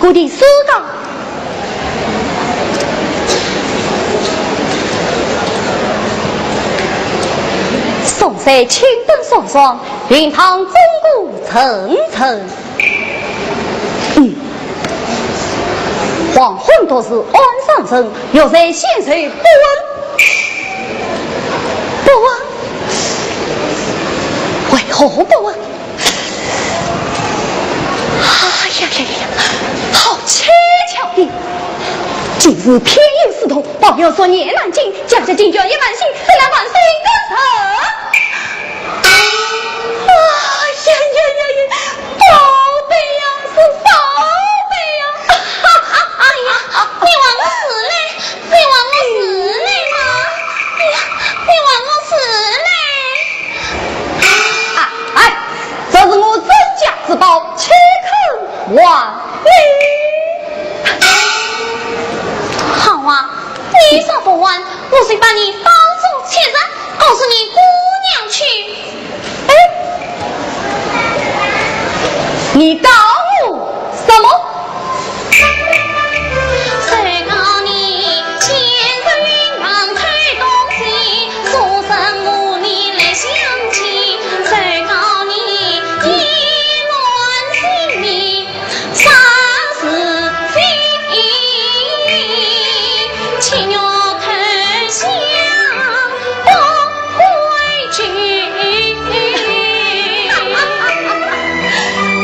我的书稿，宋色青灯爽爽，云堂钟鼓层层。黄昏多时安上身，又在县水不闻，不闻，为何不闻？哎呀呀呀！好蹊跷的！今日偏有私通，保佑说年难尽，家家进捐也满心，得来万岁的神。哎呀呀呀呀！宝贝呀，是宝贝呀！哎呀，你往我死嘞！你往我死嘞吗？哎呀，你往我死嘞！哎，这是我自家之宝，岂肯还你？好晚，我虽把你放逐前人，告诉你姑娘去。你告我什么？谁告你前日云忙推东西，说声母你来相亲？谁告你意乱心迷，丧是非？情愿投降不规矩。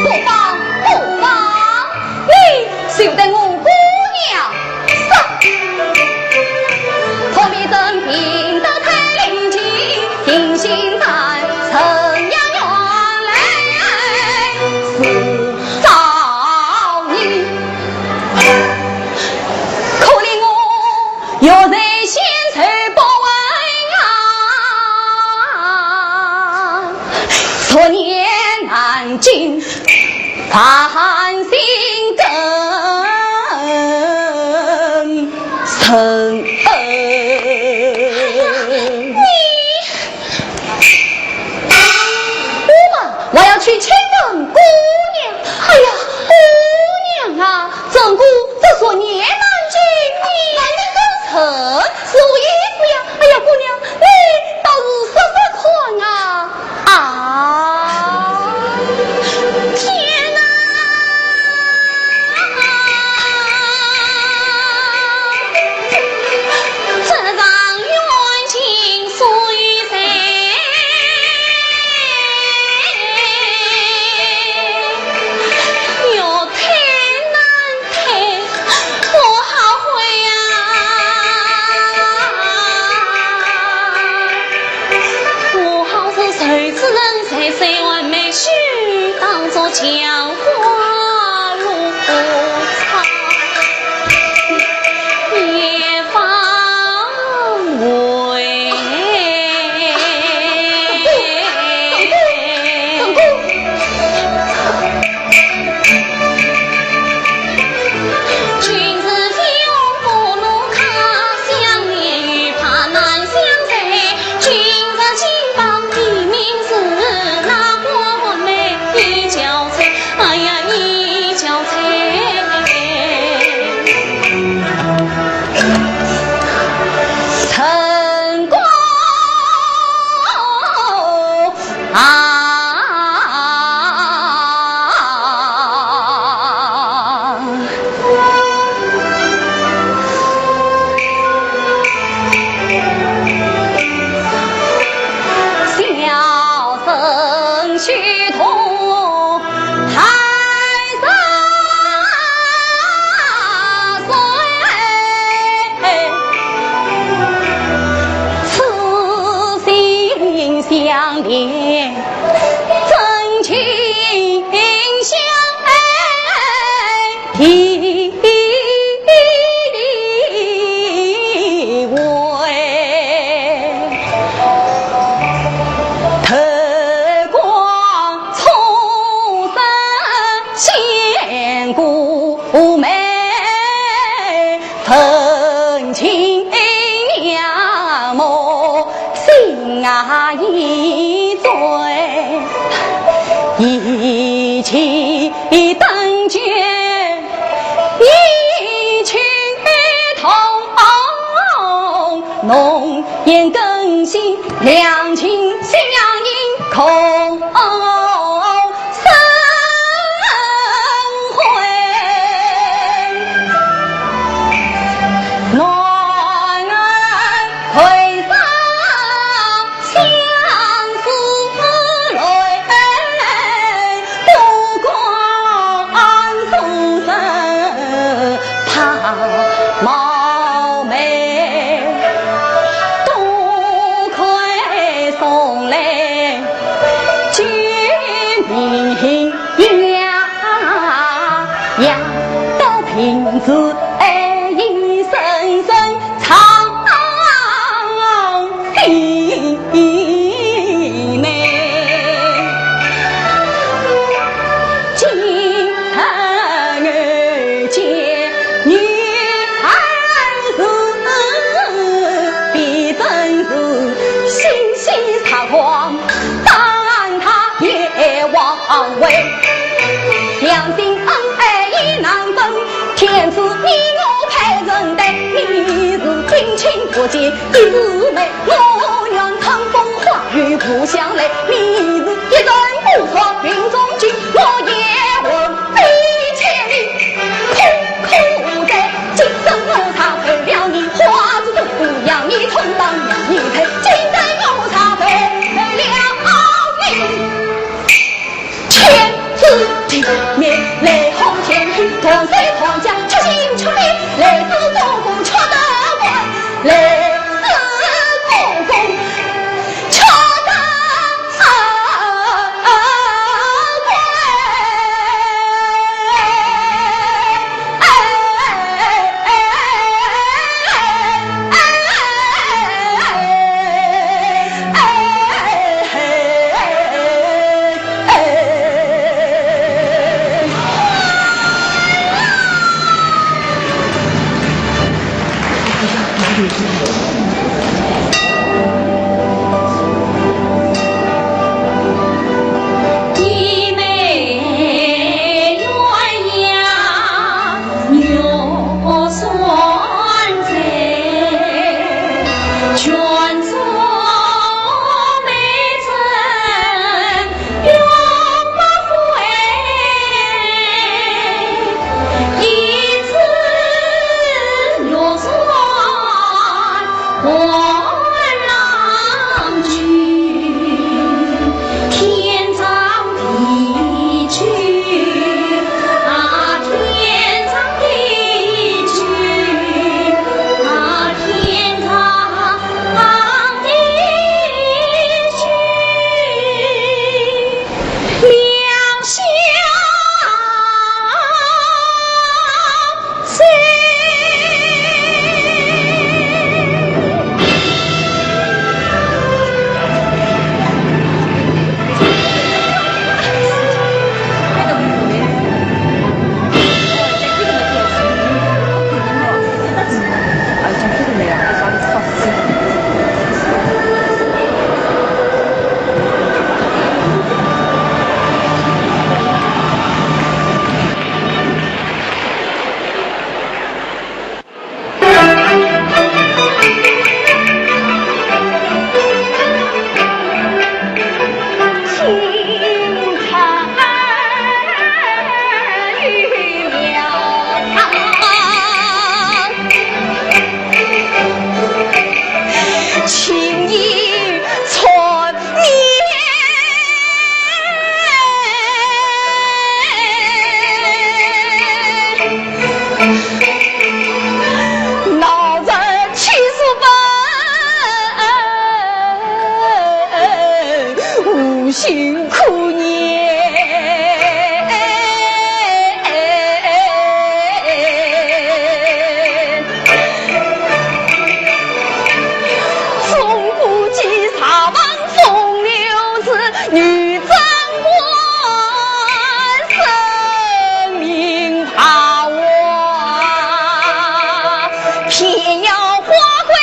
不妨，你休得我姑娘杀。旁边身边都太灵气，定心山城阳原来是造孽。可怜我要在先手不稳啊，昨年南京繁星更深。我要去亲吻姑娘。哎呀，姑娘啊，怎顾这所年难尽，难得更成，是我衣服呀。哎呀，姑娘，你倒是说说看啊！啊，天哪！这场冤情属于谁？哟，太难太，我好悔呀！我好是谁之人才谁完美须当作江花如草，也方为君子非用不怒卡，相恋与怕难相随。君子金榜题名字，那过文美一交彩。哎呀，一交彩。晨光笑声虚痛海水，此心相连，真情相爱，体味。透光重生仙姑妹，分情娘母心啊一醉，一起等绝，一曲同浓颜更新，两情心样因空生悔。暖儿回上相思泪，不管书生怕冒昧，多亏送来君王位。两心恩爱意难分，天子你我配人对，你是金亲不见一姊妹，我愿乘风化雨不相累。你是一人不错云中君，我也问非千里，苦在今生我才为了你，花子都不要你充当养你配，今生我才为了你。天子地面雷轰天雨，同谁同家出心出力，雷子做工出得完，雷子做工出得辛苦年，从不及茶王风流子，女贞观，生命怕我，偏要花归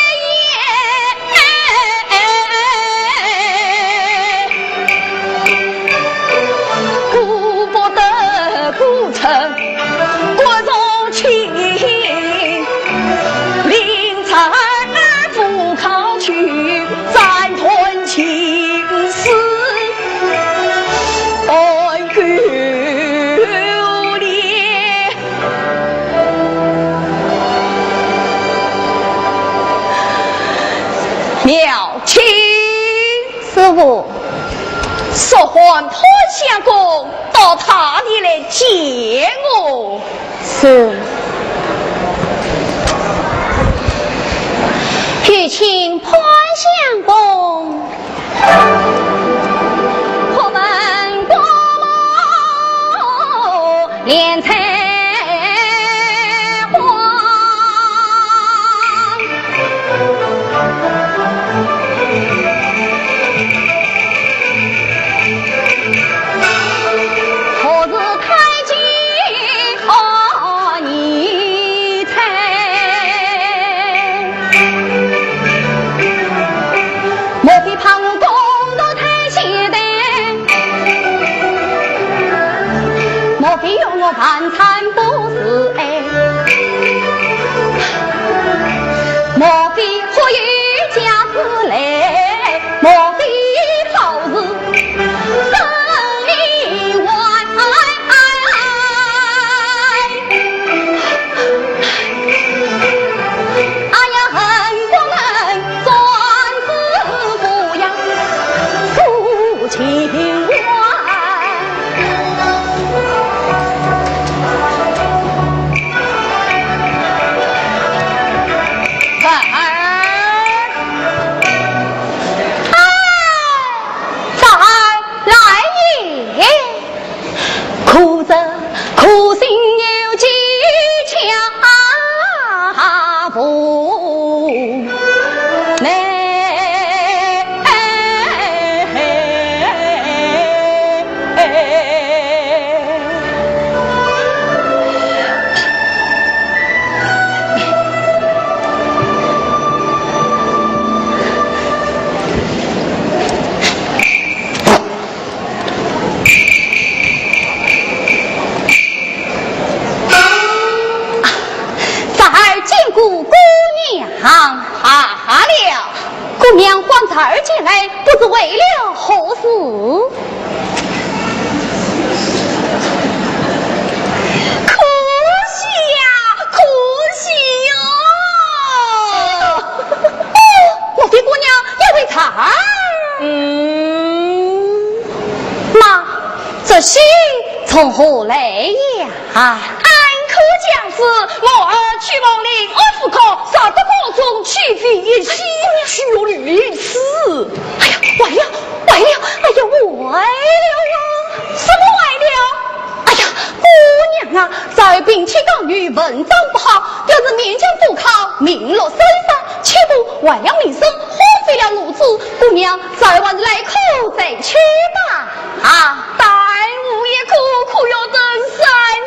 国中情，凌晨赴考去，暂吞情丝，爱眷恋。妙清师傅，说还坡相公到他地来接我。是。欲请潘相公，可问国母莲彩花，何日开金和你？了。姑娘唤这儿进来，不知为了何事？可惜呀，可惜哟！我的姑娘要为财。妈，这喜从何来呀？可将是我儿去往临安府考，杀得国中弃妃一妻，须有律师。哎呀，坏了！哎呀，坏了呀！什么坏了？哎呀，姑娘啊，在兵器刚女，文章不好，要是勉强赴考，名落孙山，岂不坏了名声，荒废了路子？姑娘，再晚来口再去吧。待吾也苦要等三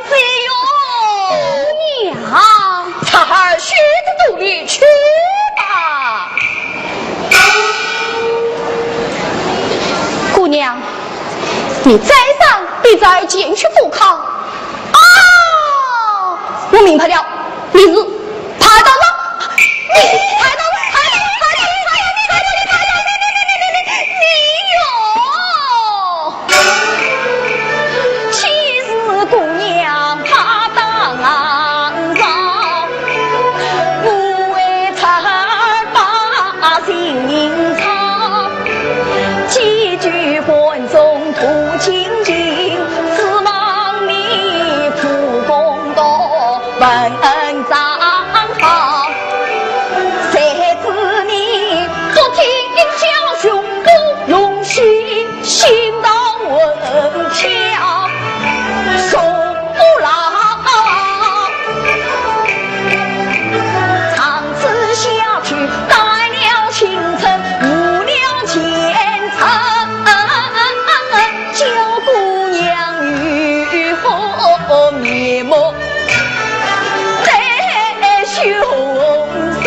岁哟。姑娘，他儿学着努力去吧。姑娘，你再上必在前去赴考。我明白了，你是爬到了，你抬到了，其实姑娘怕当上，不为财把心操，几句观众图清净，指望你苦功多，本长好，谁知你不听教训，不用心，心到文巧，受不了。长此下去，待了清晨，误了前程，叫姑娘雨后面目在胸上。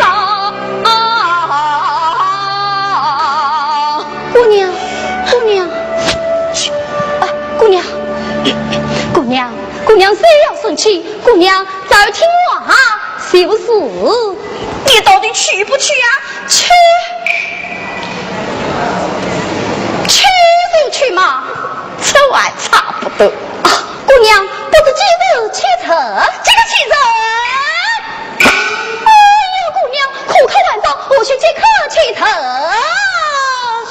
姑娘，谁要生气？姑娘，再听话，就是。你到底去不去啊？去就去嘛，这还差不多。姑娘，不知几日启程？这个启程。哎呀，姑娘，苦口万道，我去即刻启程。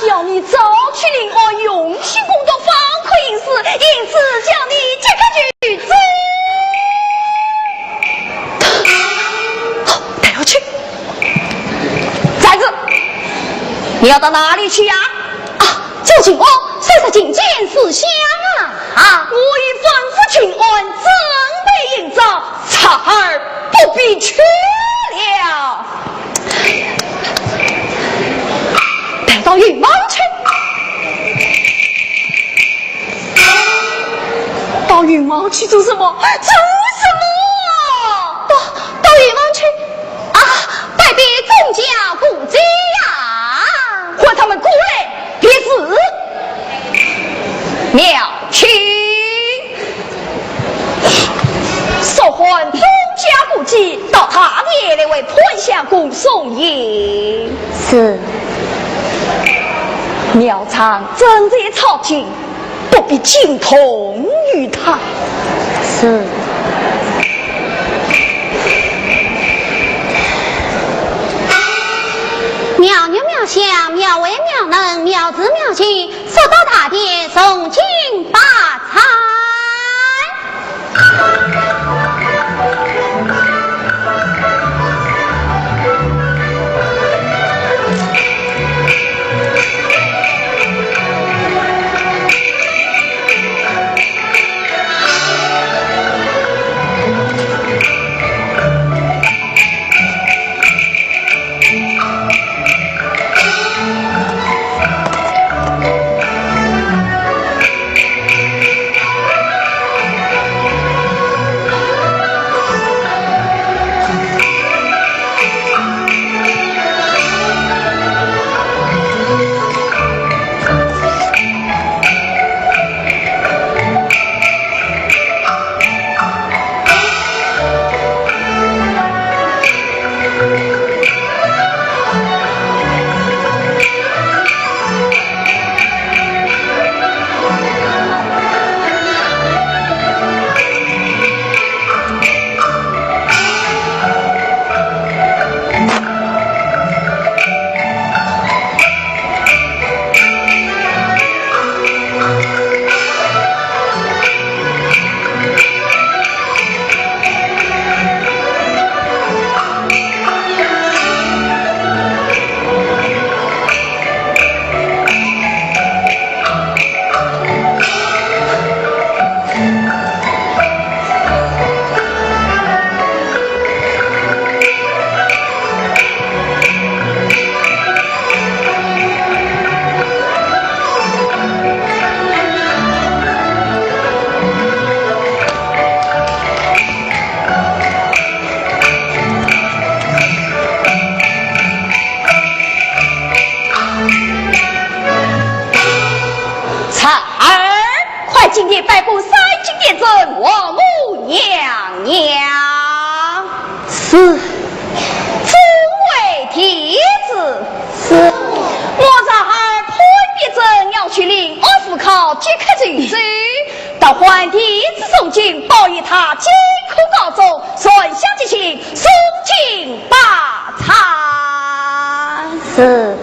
叫你早去临安，用心工作，方可应试，因此叫你即刻去追。带我去。再子，你要到哪里去呀？就近我虽是觐见思乡啊！我已吩咐群安准备营造，茶儿不必去了。带到云王去。到云王去做什么？到云王去拜别众家姑姐呀，唤他们过来别死。妙去，受唤众家姑姐到他爷来为潘相公送迎。是。苗长正在朝廷，不必进同于他。是。妙娘妙相，妙为妙能，妙子妙心，受到大殿送进八菜。是，尊为天子。是，我在潘别镇要去领二府考即刻进京，到皇帝之送进，报以他艰苦高中，顺乡之情，送进八餐。是。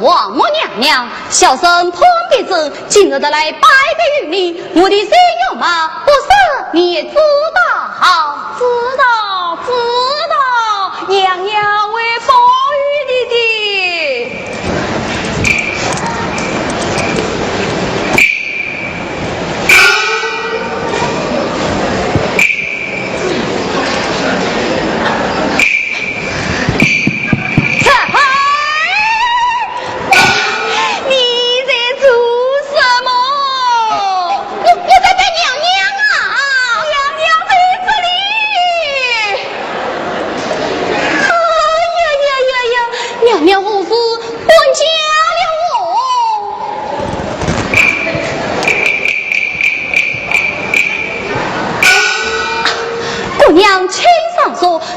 王母娘娘，小生潘别镇今日的来拜别于你，我的谁有吗？不是你也知道，知道，娘娘会保佑你的。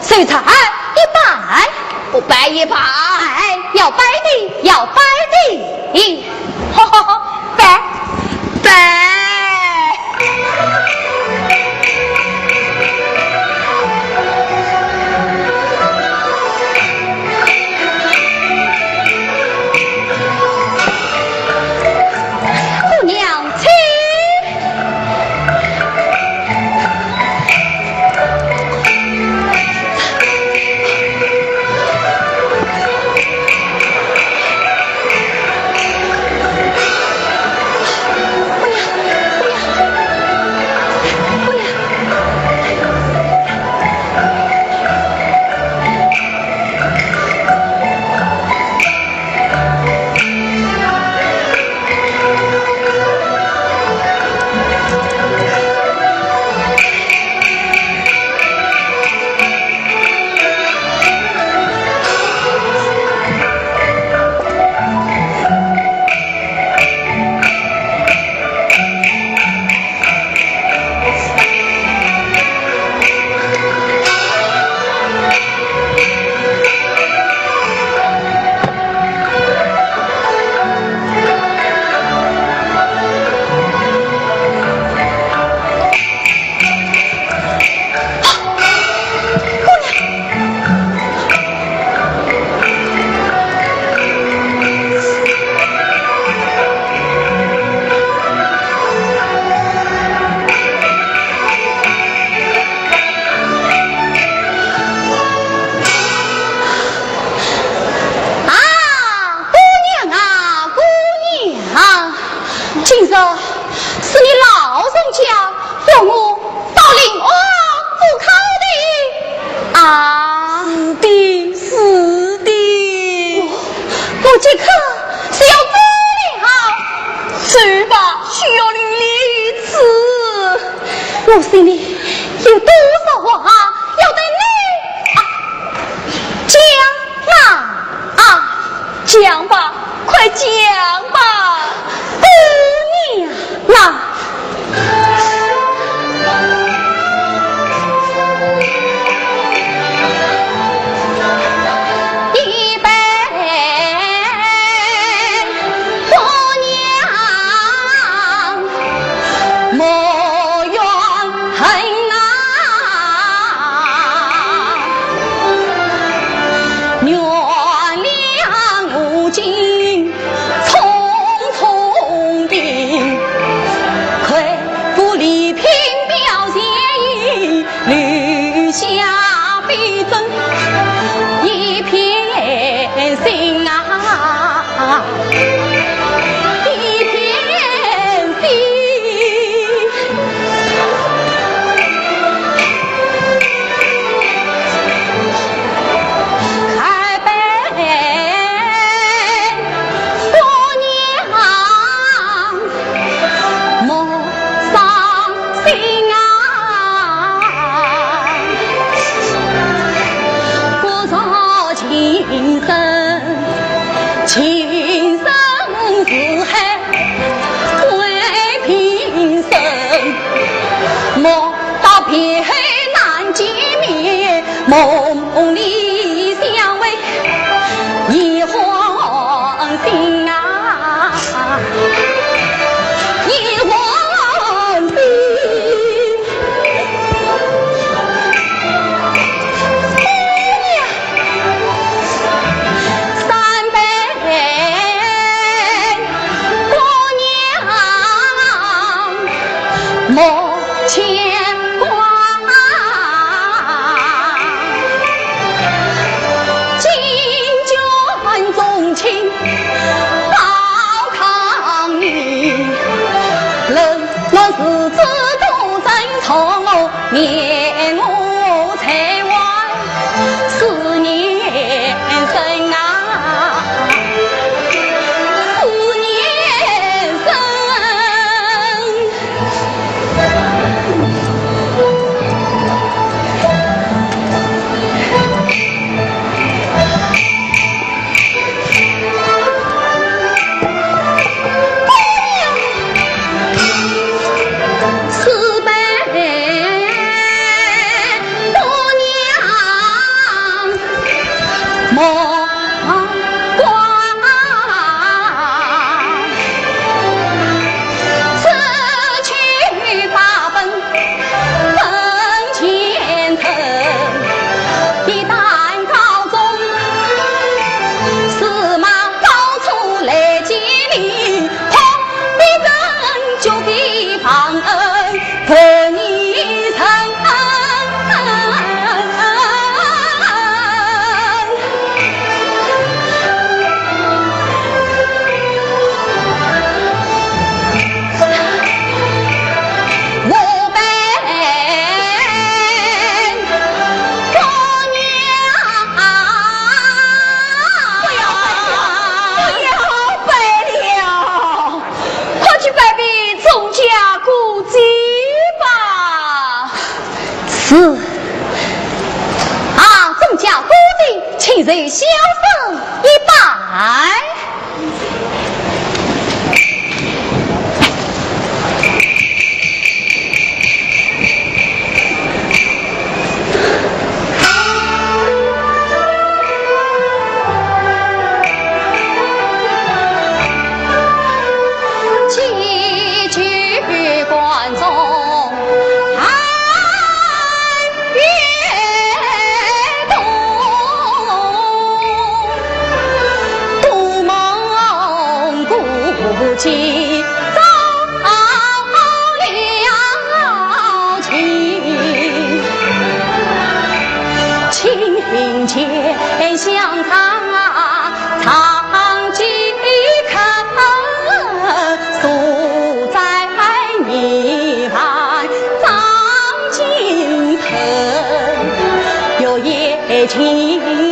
水彩一拜，不拜一拜，要拜的，哈哈哈，拜。姑娘请。我心里有多少话要对你讲吧，快讲吧，姑娘啦。梦里相偎一黄心啊，一黄心。三杯姑娘莫牵挂。日子都正从念我才外思念深啊，思念众家孤丁，请人小生一拜。几句观众。起早了情，情前相唱几口，诉在泥盘张金盆，有夜情。